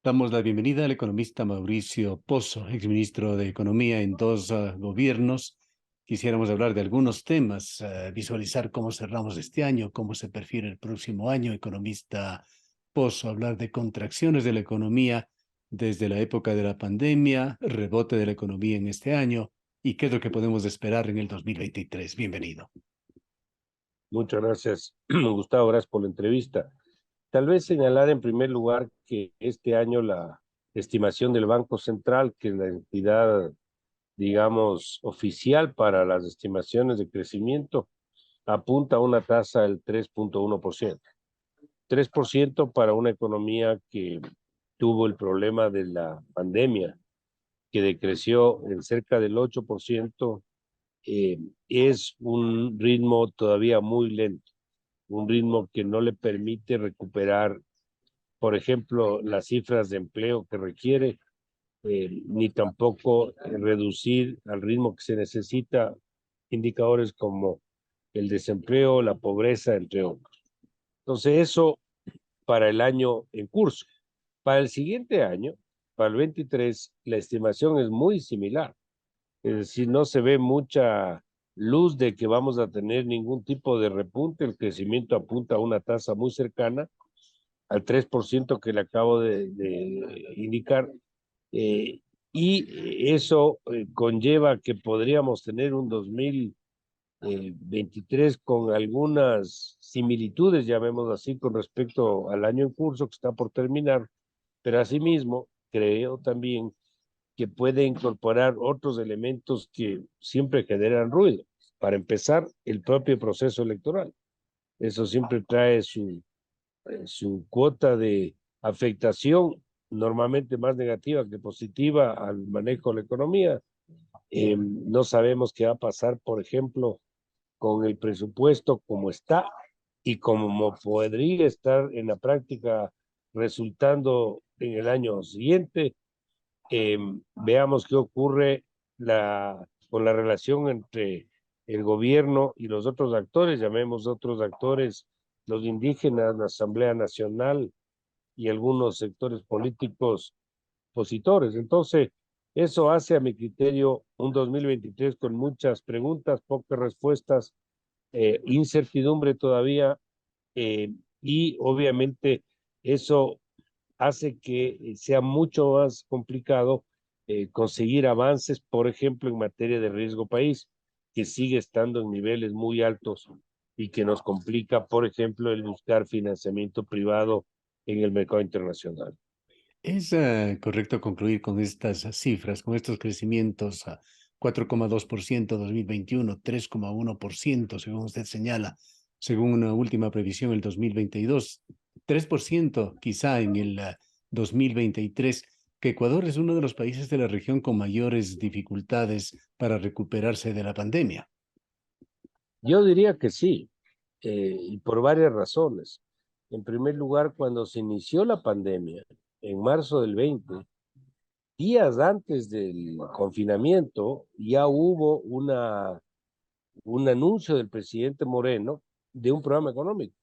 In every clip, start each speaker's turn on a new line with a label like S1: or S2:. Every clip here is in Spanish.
S1: Damos la bienvenida al economista Mauricio Pozo, exministro de Economía en dos gobiernos. Quisiéramos hablar de algunos temas, visualizar cómo cerramos este año, cómo se perfila el próximo año. Economista Pozo, hablar de contracciones de la economía desde la época de la pandemia, rebote de la economía en este año y qué es lo que podemos esperar en el 2023. Bienvenido.
S2: Muchas gracias, Gustavo, gracias por la entrevista. Tal vez señalar en primer lugar que este año la estimación del Banco Central, que es la entidad, digamos, oficial para las estimaciones de crecimiento, apunta a una tasa del 3.1%. 3% para una economía que tuvo el problema de la pandemia, que decreció en cerca del 8%, eh, es un ritmo todavía muy lento, un ritmo que no le permite recuperar, por ejemplo, las cifras de empleo que requiere, ni tampoco reducir al ritmo que se necesita indicadores como el desempleo, la pobreza, entre otros. Entonces, eso para el año en curso. Para el siguiente año, para el 23, la estimación es muy similar. Es decir, no se ve mucha luz de que vamos a tener ningún tipo de repunte. El crecimiento apunta a una tasa muy cercana al 3% que le acabo de indicar. eh, y eso conlleva que podríamos tener un 2023 con algunas similitudes, llamémoslo así, con respecto al año en curso que está por terminar, pero asimismo creo también que puede incorporar otros elementos que siempre generan ruido. Para empezar, el propio proceso electoral. Eso siempre trae su cuota de afectación, normalmente más negativa que positiva, al manejo de la economía. No sabemos qué va a pasar, por ejemplo, con el presupuesto como está y como podría estar en la práctica resultando en el año siguiente. Veamos qué ocurre con la relación entre el gobierno y los otros actores, llamemos otros actores, los indígenas, la Asamblea Nacional y algunos sectores políticos opositores. Entonces, eso hace a mi criterio un 2023 con muchas preguntas, pocas respuestas, incertidumbre todavía, y obviamente eso hace que sea mucho más complicado conseguir avances, por ejemplo, en materia de riesgo país, que sigue estando en niveles muy altos y que nos complica, por ejemplo, el buscar financiamiento privado en el mercado internacional.
S1: ¿Es correcto concluir con estas cifras, con estos crecimientos a 4,2% 2021, 3,1%, según usted señala, según una última previsión el 2022, 3% quizá en el 2023, que Ecuador es uno de los países de la región con mayores dificultades para recuperarse de la pandemia?
S2: Yo diría que sí, y por varias razones. En primer lugar, cuando se inició la pandemia, en marzo del 20, días antes del confinamiento, ya hubo un anuncio del presidente Moreno de un programa económico.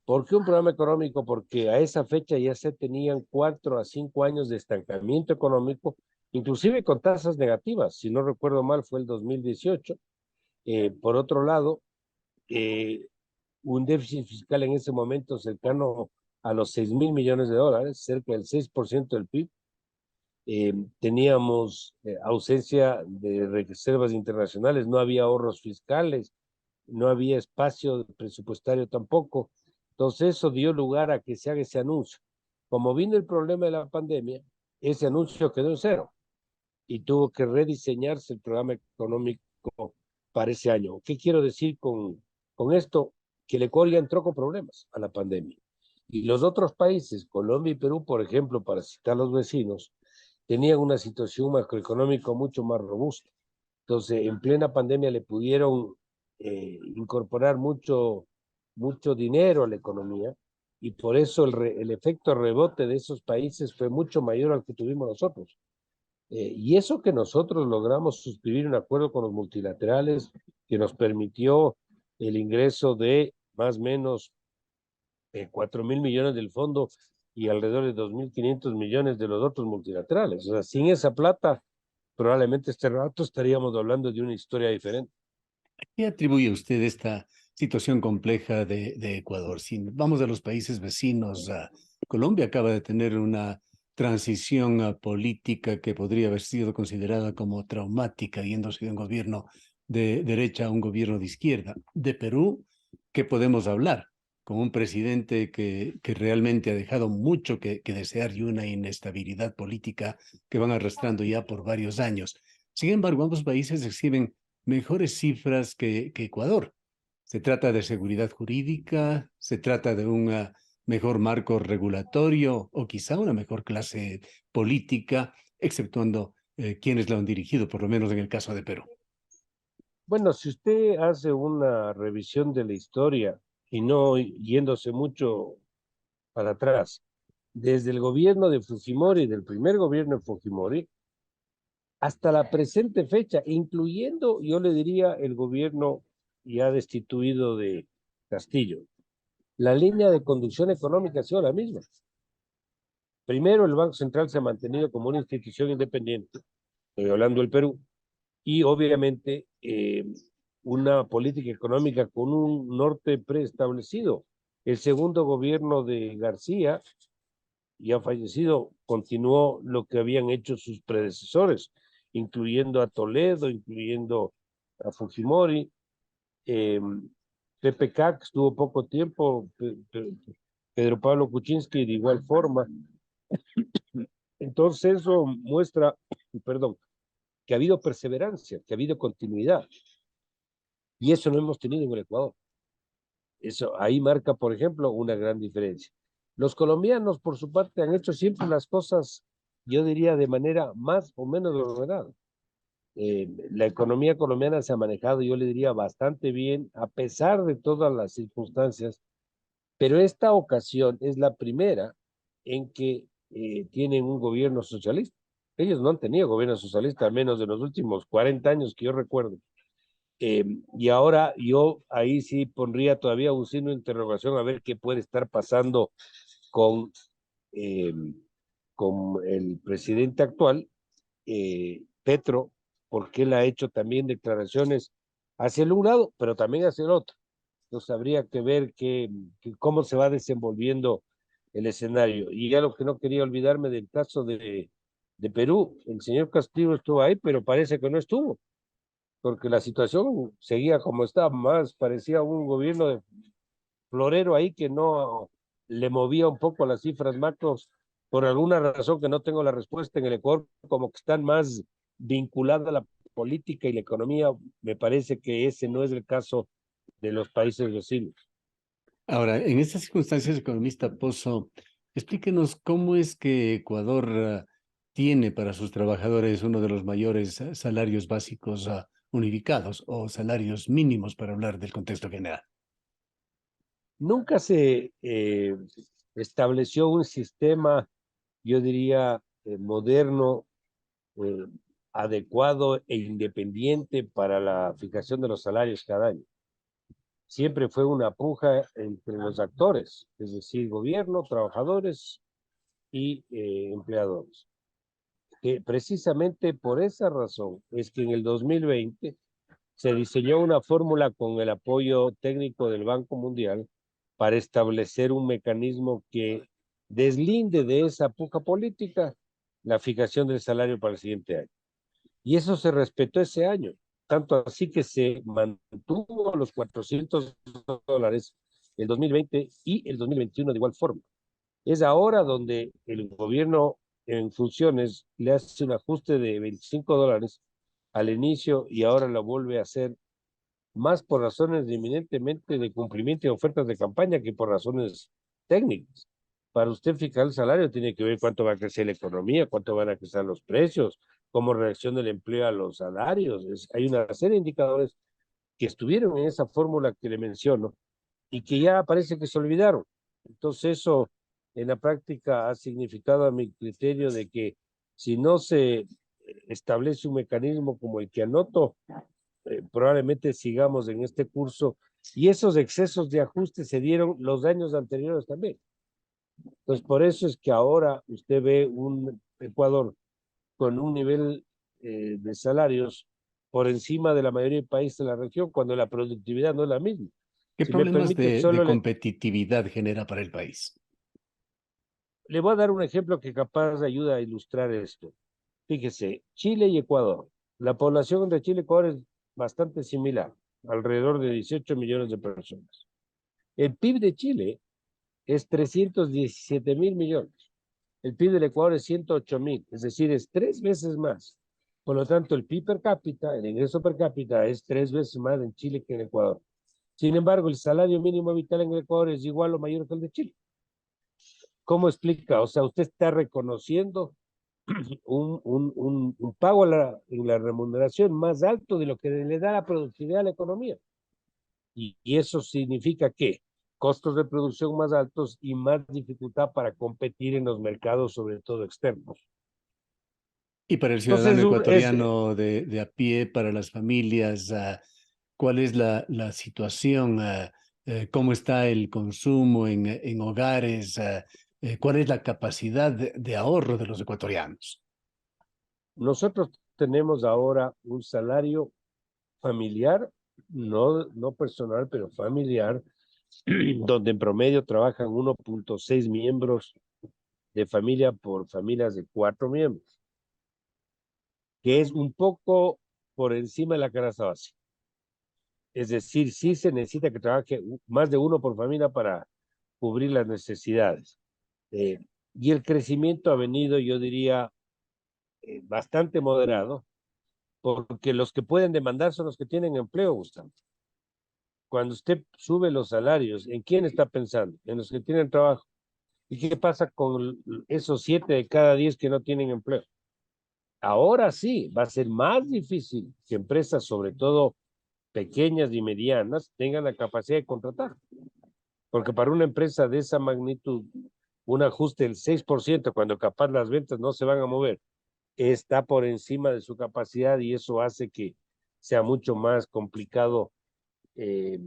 S2: ¿Por qué un programa económico? Porque a esa fecha ya se tenían 4 a 5 años de estancamiento económico, inclusive con tasas negativas. Si no recuerdo mal, fue el 2018. Por otro lado, eh, un déficit fiscal en ese momento cercano a los 6.000 millones de dólares, cerca del 6% del PIB. Teníamos ausencia de reservas internacionales, no había ahorros fiscales, no había espacio presupuestario tampoco. Entonces eso dio lugar a que se haga ese anuncio. Como vino el problema de la pandemia, ese anuncio quedó en cero y tuvo que rediseñarse el programa económico para ese año. ¿Qué quiero decir con esto? Que el Ecuador ya entró con problemas a la pandemia. Y los otros países, Colombia y Perú, por ejemplo, para citar los vecinos, tenían una situación macroeconómica mucho más robusta. Entonces, en plena pandemia le pudieron incorporar mucho dinero a la economía y por eso el efecto rebote de esos países fue mucho mayor al que tuvimos nosotros. Y eso que nosotros logramos suscribir un acuerdo con los multilaterales que nos permitió el ingreso de más o menos 4.000 millones del fondo y alrededor de 2.500 millones de los otros multilaterales. O sea, sin esa plata, probablemente este rato estaríamos hablando de una historia diferente.
S1: ¿Qué atribuye usted esta situación compleja de Ecuador? Si vamos a los países vecinos, Colombia acaba de tener una transición política que podría haber sido considerada como traumática, yéndose de un gobierno de derecha a un gobierno de izquierda. De Perú, ¿qué podemos hablar? Con un presidente que realmente ha dejado mucho que desear y una inestabilidad política que van arrastrando ya por varios años. Sin embargo, ambos países exhiben mejores cifras que Ecuador. Se trata de seguridad jurídica, se trata de un mejor marco regulatorio o quizá una mejor clase política, exceptuando quienes la han dirigido, por lo menos en el caso de Perú.
S2: Bueno, si usted hace una revisión de la historia y no yéndose mucho para atrás, desde el gobierno de Fujimori, del primer gobierno de Fujimori, hasta la presente fecha, incluyendo, yo le diría, el gobierno ya destituido de Castillo, la línea de conducción económica ha sido la misma. Primero, el Banco Central se ha mantenido como una institución independiente, estoy hablando del Perú, y obviamente una política económica con un norte preestablecido. El segundo gobierno de García, ya fallecido, continuó lo que habían hecho sus predecesores, incluyendo a Toledo, incluyendo a Fujimori, PPK, que estuvo poco tiempo, Pedro Pablo Kuczynski de igual forma. Entonces eso muestra, perdón, que ha habido perseverancia, que ha habido continuidad. Y eso no hemos tenido en el Ecuador. Eso ahí marca, por ejemplo, una gran diferencia. Los colombianos, por su parte, han hecho siempre las cosas, yo diría, de manera más o menos ordenada. La economía colombiana se ha manejado, yo le diría, bastante bien, a pesar de todas las circunstancias, pero esta ocasión es la primera en que tienen un gobierno socialista. Ellos no han tenido gobierno socialista, al menos de los últimos 40 años que yo recuerdo. Y ahora yo ahí sí pondría todavía un signo de interrogación a ver qué puede estar pasando con, eh, con el presidente actual, Petro, porque él ha hecho también declaraciones hacia el un lado, pero también hacia el otro. Entonces habría que ver cómo se va desenvolviendo el escenario. Y ya lo que no quería olvidarme del caso de Perú, el señor Castillo estuvo ahí, pero parece que no estuvo porque la situación seguía como estaba, más parecía un gobierno de florero ahí que no le movía un poco las cifras macros por alguna razón que no tengo la respuesta en el Ecuador, como que están más vinculadas a la política y la economía. Me parece que ese no es el caso de los países vecinos.
S1: Ahora, en estas circunstancias, economista Pozo, explíquenos cómo es que Ecuador tiene para sus trabajadores uno de los mayores salarios básicos unificados o salarios mínimos para hablar del contexto general.
S2: Nunca se estableció un sistema, yo diría, moderno, eh, adecuado e independiente para la fijación de los salarios cada año. Siempre fue una puja entre los actores, es decir, gobierno, trabajadores y empleadores. Que precisamente por esa razón es que en el 2020 se diseñó una fórmula con el apoyo técnico del Banco Mundial para establecer un mecanismo que deslinde de esa puja política la fijación del salario para el siguiente año. Y eso se respetó ese año, tanto así que se mantuvo los $400 el 2020 y el 2021 de igual forma. Es ahora donde el gobierno en funciones le hace un ajuste de $25 al inicio y ahora lo vuelve a hacer más por razones eminentemente de cumplimiento de ofertas de campaña que por razones técnicas. Para usted fijar el salario tiene que ver cuánto va a crecer la economía, cuánto van a crecer los precios, cómo reacciona el empleo a los salarios. Hay una serie de indicadores que estuvieron en esa fórmula que le menciono y que ya parece que se olvidaron. Entonces eso en la práctica ha significado a mi criterio de que si no se establece un mecanismo como el que anoto, probablemente sigamos en este curso y esos excesos de ajuste se dieron los años anteriores también. Entonces, por eso es que ahora usted ve un Ecuador con un nivel de salarios por encima de la mayoría de países de la región, cuando la productividad no es la misma.
S1: ¿Qué
S2: Si me
S1: problemas
S2: permite,
S1: de competitividad genera para el país?
S2: le voy a dar un ejemplo que capaz ayuda a ilustrar esto. Fíjese, Chile y Ecuador. La población de Chile y Ecuador es bastante similar, alrededor de 18 millones de personas. El PIB de Chile es 317.000 millones. El PIB del Ecuador es 108.000, es decir, es 3 veces más. Por lo tanto, el PIB per cápita, el ingreso per cápita, es 3 veces más en Chile que en Ecuador. Sin embargo, el salario mínimo vital en el Ecuador es igual o mayor que el de Chile. ¿Cómo explica? O sea, usted está reconociendo un pago en la remuneración más alto de lo que le da la productividad a la economía. Y eso significa que costos de producción más altos y más dificultad para competir en los mercados, sobre todo externos.
S1: Y para el
S2: Entonces,
S1: ciudadano ecuatoriano de a pie, para las familias, ¿cuál es la situación? ¿Cómo está el consumo en hogares? ¿Cuál es la capacidad de ahorro de los ecuatorianos?
S2: nosotros tenemos ahora un salario familiar, no personal, pero familiar, donde en promedio trabajan 1.6 miembros de familia por familias de 4 miembros, que es un poco por encima de la canasta básica. Es decir, sí se necesita que trabaje más de uno por familia para cubrir las necesidades. Eh, y el crecimiento ha venido, yo diría, bastante moderado, porque los que pueden demandar son los que tienen empleo, Gustavo. Cuando usted sube los salarios, ¿en quién está pensando? En los que tienen trabajo. ¿Y qué pasa con esos 7 de cada 10 que no tienen empleo? Ahora sí, va a ser más difícil que empresas, sobre todo pequeñas y medianas, tengan la capacidad de contratar. Porque para una empresa de esa magnitud, un ajuste del 6%, cuando capaz las ventas no se van a mover, está por encima de su capacidad, y eso hace que sea mucho más complicado eh,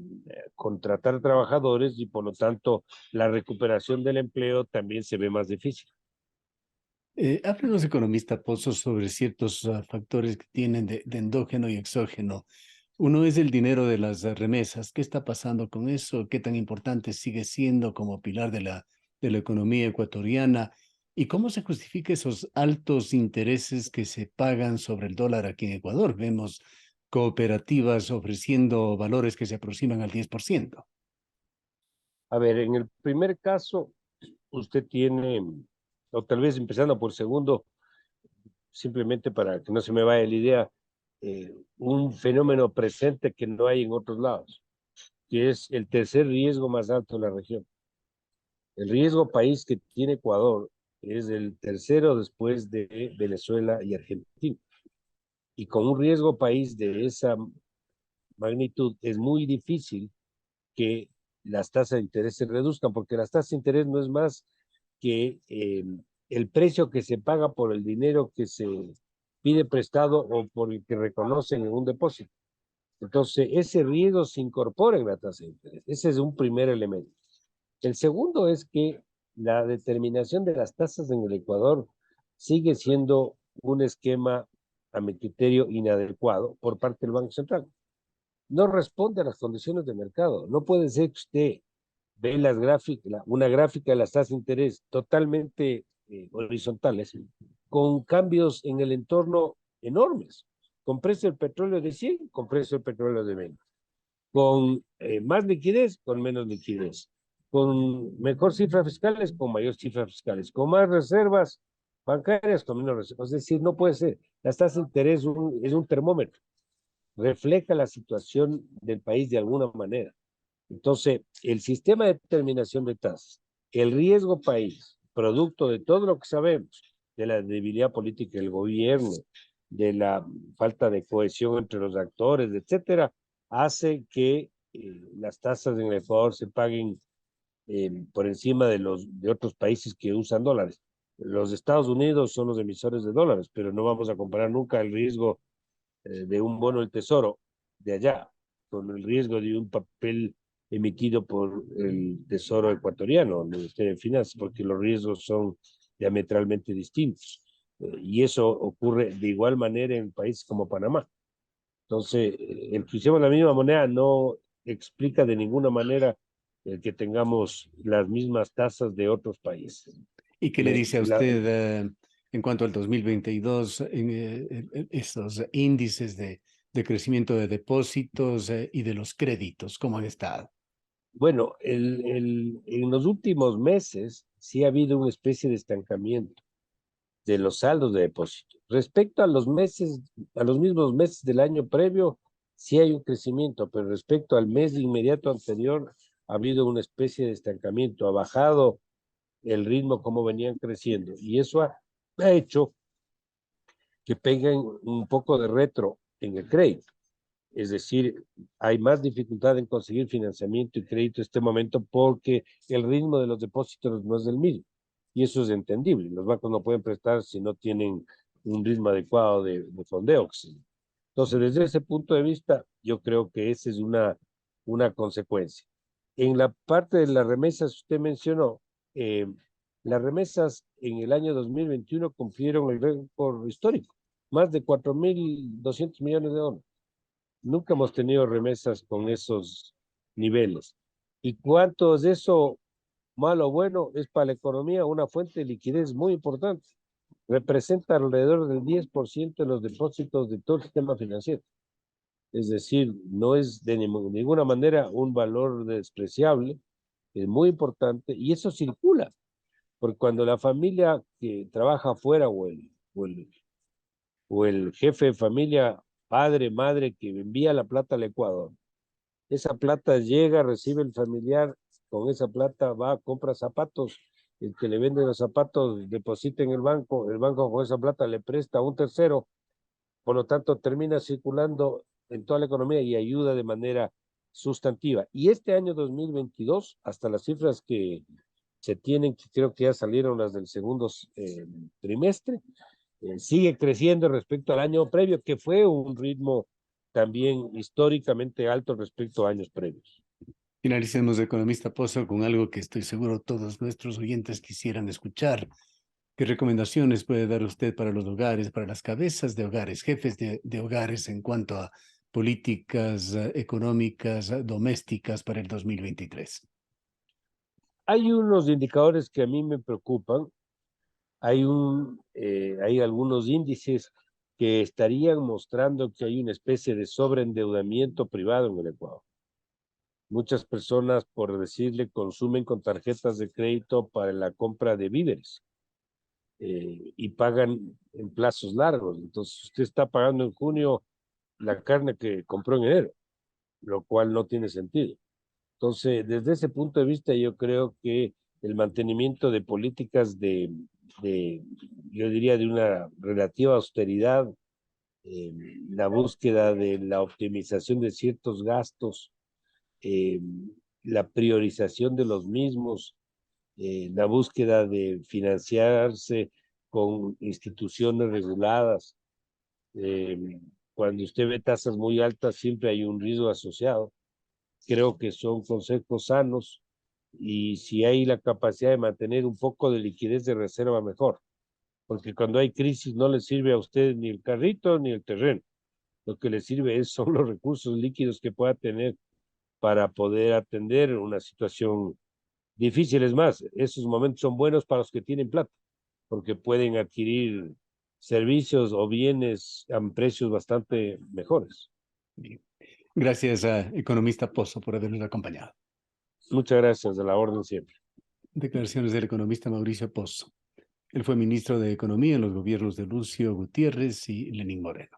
S2: contratar trabajadores, y por lo tanto la recuperación del empleo también se ve más difícil.
S1: Háblenos, economista Pozo, sobre ciertos factores que tienen de endógeno y exógeno. Uno es el dinero de las remesas. ¿Qué está pasando con eso? ¿Qué tan importante sigue siendo como pilar de la economía ecuatoriana? ¿Y cómo se justifica esos altos intereses que se pagan sobre el dólar aquí en Ecuador? Vemos cooperativas ofreciendo valores que se aproximan al 10%.
S2: A ver, en el primer caso, usted tiene, o tal vez empezando por segundo, simplemente para que no se me vaya la idea, un fenómeno presente que no hay en otros lados, que es el tercer riesgo más alto de la región. El riesgo país que tiene Ecuador es el tercero después de Venezuela y Argentina. Y con un riesgo país de esa magnitud es muy difícil que las tasas de interés se reduzcan, porque las tasas de interés no es más que el precio que se paga por el dinero que se pide prestado o por el que reconocen en un depósito. Entonces, ese riesgo se incorpora en la tasa de interés. Ese es un primer elemento. El segundo es que la determinación de las tasas en el Ecuador sigue siendo un esquema, a mi criterio, inadecuado por parte del Banco Central. No responde a las condiciones de mercado. No puede ser que usted ve una gráfica de las tasas de interés totalmente horizontales, con cambios en el entorno enormes, con precio del petróleo de 100, con precio del petróleo de 20, con más liquidez, con menos liquidez, con mejor cifras fiscales, con mayor cifras fiscales, con más reservas bancarias, con menos reservas. Es decir, no puede ser. Las tasas de interés es un termómetro, refleja la situación del país de alguna manera. Entonces, el sistema de determinación de tasas, el riesgo país, producto de todo lo que sabemos, de la debilidad política del gobierno, de la falta de cohesión entre los actores, etcétera, hace que las tasas en el Ecuador se paguen por encima de otros países que usan dólares. Los Estados Unidos son los emisores de dólares, pero no vamos a comparar nunca el riesgo de un bono del tesoro de allá con el riesgo de un papel emitido por el Tesoro ecuatoriano, el Ministerio de Finanzas, porque los riesgos son diametralmente distintos. Y eso ocurre de igual manera en países como Panamá. Entonces, el que usemos la misma moneda no explica de ninguna manera el que tengamos las mismas tasas de otros países.
S1: ¿Y qué le dice a usted en cuanto al 2022, estos índices de crecimiento de depósitos y de los créditos? ¿Cómo han estado?
S2: Bueno, en los últimos meses sí ha habido una especie de estancamiento de los saldos de depósito. Respecto a los meses, a los mismos meses del año previo, sí hay un crecimiento, pero respecto al mes inmediato anterior, ha habido una especie de estancamiento, ha bajado el ritmo como venían creciendo, y eso ha hecho que peguen un poco de retro en el crédito. Es decir, hay más dificultad en conseguir financiamiento y crédito en este momento porque el ritmo de los depósitos no es el mismo. Y eso es entendible. Los bancos no pueden prestar si no tienen un ritmo adecuado de fondeo. Entonces, desde ese punto de vista, yo creo que esa es una consecuencia. En la parte de las remesas, usted mencionó, eh, las remesas en el año 2021 cumplieron el récord histórico, más de 4.200 millones de dólares. Nunca hemos tenido remesas con esos niveles. ¿Y cuánto es eso, malo o bueno, es para la economía una fuente de liquidez muy importante? Representa alrededor del 10% de los depósitos de todo el sistema financiero. Es decir, no es de ninguna manera un valor despreciable, es muy importante y eso circula, porque cuando la familia que trabaja afuera o el jefe de familia, padre, madre, que envía la plata al Ecuador, esa plata llega, recibe el familiar, con esa plata va, compra zapatos, el que le vende los zapatos deposita en el banco con esa plata le presta a un tercero, por lo tanto termina circulando en toda la economía y ayuda de manera sustantiva. Y este año 2022, hasta las cifras que se tienen, que creo que ya salieron las del segundo trimestre, sigue creciendo respecto al año previo, que fue un ritmo también históricamente alto respecto a años previos.
S1: Finalicemos, economista Pozo, con algo que estoy seguro todos nuestros oyentes quisieran escuchar. ¿Qué recomendaciones puede dar usted para los hogares, para las cabezas de hogares, jefes de hogares en cuanto a políticas económicas domésticas para el 2023?
S2: Hay unos indicadores que a mí me preocupan. Hay algunos índices que estarían mostrando que hay una especie de sobreendeudamiento privado en el Ecuador. Muchas personas, por decirle, consumen con tarjetas de crédito para la compra de víveres y pagan en plazos largos. Entonces, usted está pagando en junio la carne que compró en enero, lo cual no tiene sentido. Entonces, desde ese punto de vista, yo creo que el mantenimiento de políticas yo diría, de una relativa austeridad, eh, la búsqueda de la optimización de ciertos gastos, eh, la priorización de los mismos, la búsqueda de financiarse con instituciones reguladas. Eh, Cuando usted ve tasas muy altas, siempre hay un riesgo asociado. Creo que son consejos sanos y si hay la capacidad de mantener un poco de liquidez de reserva, mejor. Porque cuando hay crisis no le sirve a usted ni el carrito ni el terreno. Lo que le sirve son los recursos líquidos que pueda tener para poder atender una situación difícil. Es más, esos momentos son buenos para los que tienen plata, porque pueden adquirir servicios o bienes a precios bastante mejores.
S1: Bien. Gracias a economista Pozo por habernos acompañado.
S2: Muchas gracias, a la orden siempre.
S1: Declaraciones del economista Mauricio Pozo. Él fue ministro de Economía en los gobiernos de Lucio Gutiérrez y Lenín Moreno.